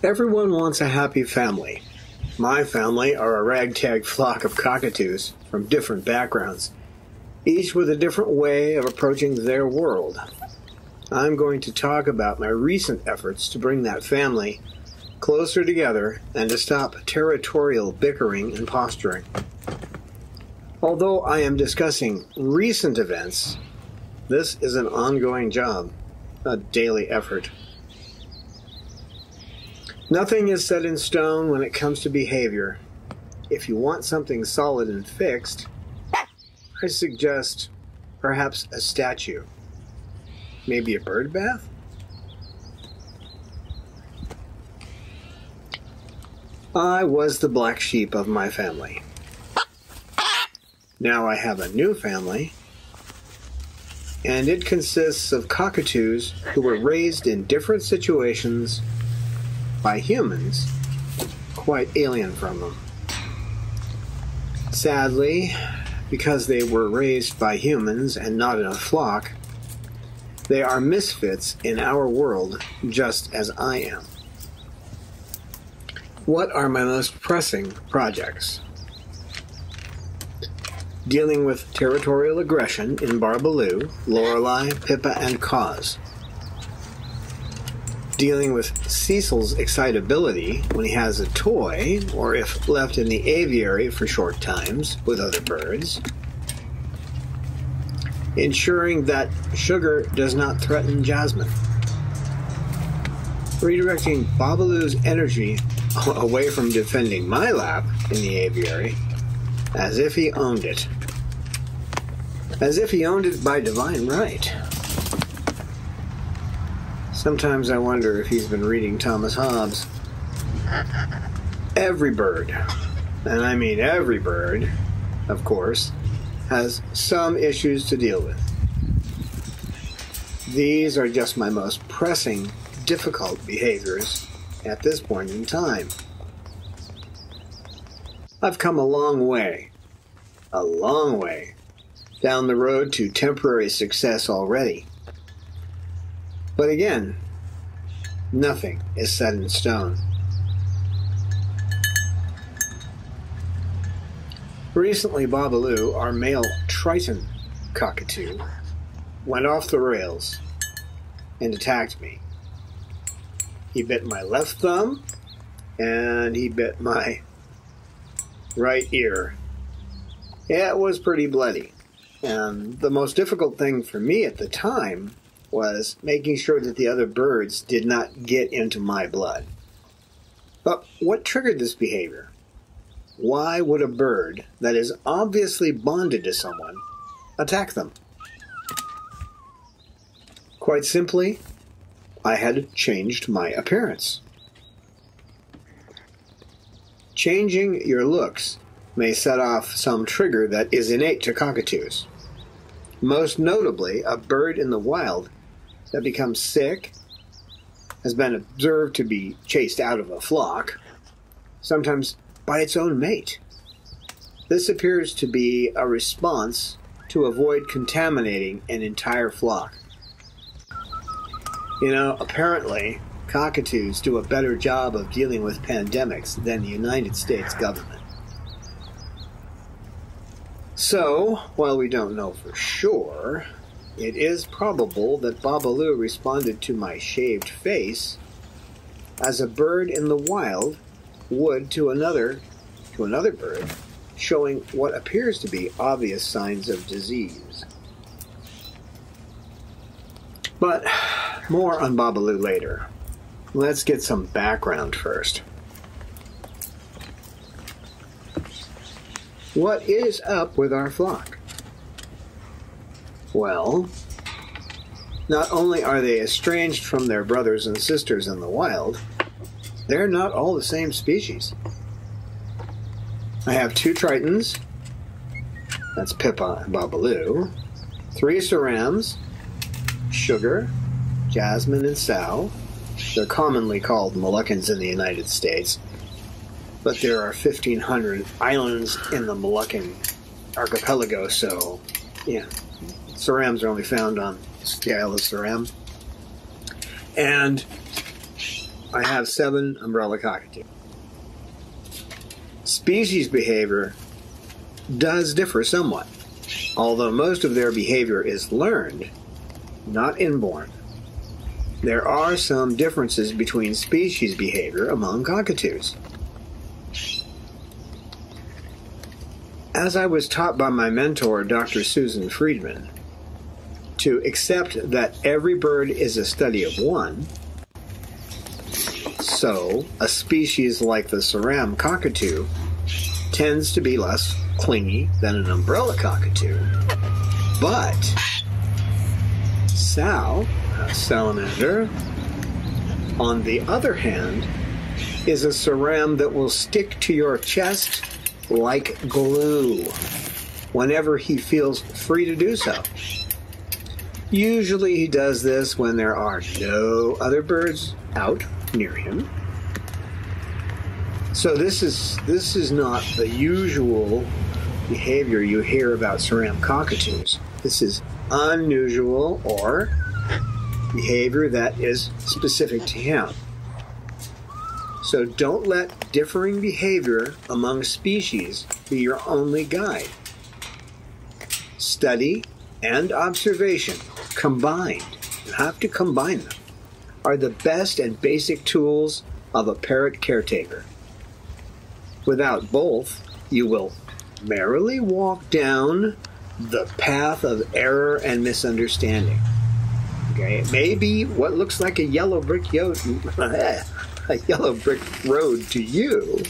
Everyone wants a happy family. My family are a ragtag flock of cockatoos from different backgrounds, each with a different way of approaching their world. I'm going to talk about my recent efforts to bring that family closer together and to stop territorial bickering and posturing. Although I am discussing recent events, this is an ongoing job, a daily effort. Nothing is set in stone when it comes to behavior. If you want something solid and fixed, I suggest perhaps a statue. Maybe a bird bath? I was the black sheep of my family. Now I have a new family, and it consists of cockatoos who were raised in different situations by humans, quite alien from them. Sadly, because they were raised by humans and not in a flock, they are misfits in our world just as I am. What are my most pressing projects? Dealing with territorial aggression in Barbaloo, Lorelei, Pippa, and Cause. Dealing with Cecil's excitability when he has a toy, or if left in the aviary for short times with other birds. Ensuring that Sugar does not threaten Jasmine. Redirecting Babaloo's energy away from defending my lap in the aviary, as if he owned it. As if he owned it by divine right. Sometimes I wonder if he's been reading Thomas Hobbes. Every bird, and I mean every bird, of course, has some issues to deal with. These are just my most pressing, difficult behaviors at this point in time. I've come a long way down the road to temporary success already. But again, nothing is set in stone. Recently, Babaloo, our male Triton cockatoo, went off the rails and attacked me. He bit my left thumb, and he bit my right ear. It was pretty bloody, and the most difficult thing for me at the time was making sure that the other birds did not get into my blood. But what triggered this behavior? Why would a bird that is obviously bonded to someone attack them? Quite simply, I had changed my appearance. Changing your looks may set off some trigger that is innate to cockatoos. Most notably, a bird in the wild that becomes sick has been observed to be chased out of a flock, sometimes by its own mate. This appears to be a response to avoid contaminating an entire flock. You know, apparently, cockatoos do a better job of dealing with pandemics than the United States government. So, while we don't know for sure, it is probable that Babaloo responded to my shaved face as a bird in the wild would to another bird, showing what appears to be obvious signs of disease. But more on Babaloo later. Let's get some background first. What is up with our flock? Well, not only are they estranged from their brothers and sisters in the wild, they're not all the same species. I have 2 Tritons, that's Pippa and Babaloo, 3 Cerams, Sugar, Jasmine, and Sow. They're commonly called Moluccans in the United States, but there are 1,500 islands in the Moluccan archipelago, so, yeah, Cerams are only found on the Isle of Ceram. And I have 7 umbrella cockatoos. Species behavior does differ somewhat, although most of their behavior is learned, not inborn. There are some differences between species behavior among cockatoos. As I was taught by my mentor, Dr. Susan Friedman, to accept that every bird is a study of one, so a species like the Saram cockatoo tends to be less clingy than an umbrella cockatoo. But Sal, a salamander, on the other hand, is a Saram that will stick to your chest like glue whenever he feels free to do so. Usually he does this when there are no other birds out near him. So this is not the usual behavior you hear about Saram cockatoos. This is unusual or behavior that is specific to him. So don't let differing behavior among species be your only guide. Study and observation combined, you have to combine them, are the best and basic tools of a parrot caretaker. Without both, you will merrily walk down the path of error and misunderstanding. Okay, it may be what looks like a yellow brick road to you,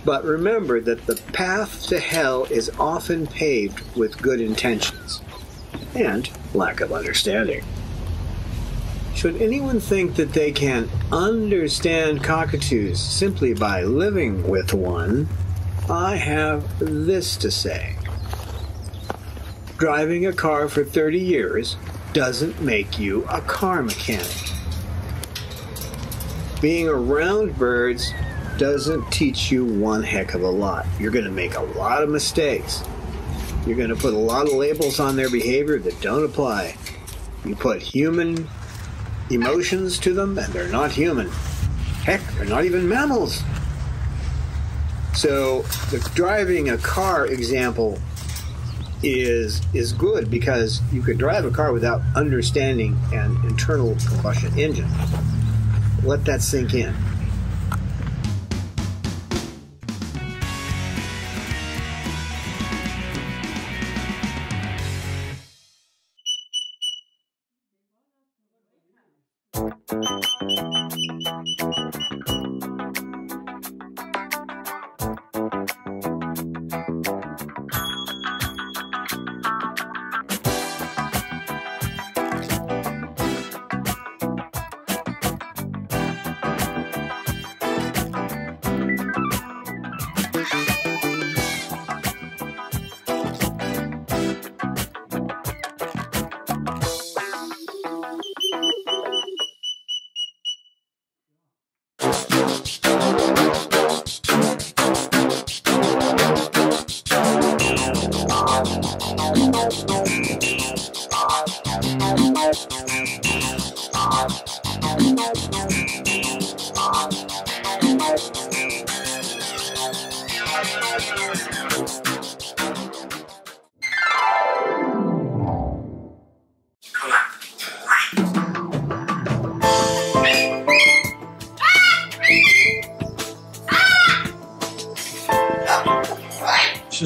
but remember that the path to hell is often paved with good intentions and lack of understanding. Should anyone think that they can understand cockatoos simply by living with one, I have this to say. Driving a car for 30 years doesn't make you a car mechanic. Being around birds doesn't teach you one heck of a lot. You're going to make a lot of mistakes. You're going to put a lot of labels on their behavior that don't apply. You put human emotions to them, and they're not human. Heck, they're not even mammals. So the driving a car example is good because you could drive a car without understanding an internal combustion engine. Let that sink in.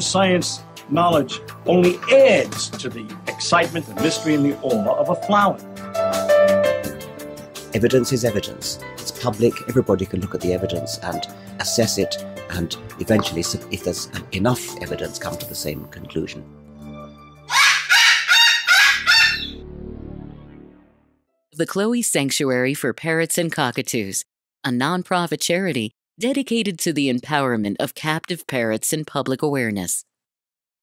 Science knowledge only adds to the excitement, the mystery, and the awe of a flower. Evidence is evidence. It's public. Everybody can look at the evidence and assess it, and eventually, if there's enough evidence, come to the same conclusion. The Chloe Sanctuary for Parrots and Cockatoos, a nonprofit charity dedicated to the empowerment of captive parrots and public awareness.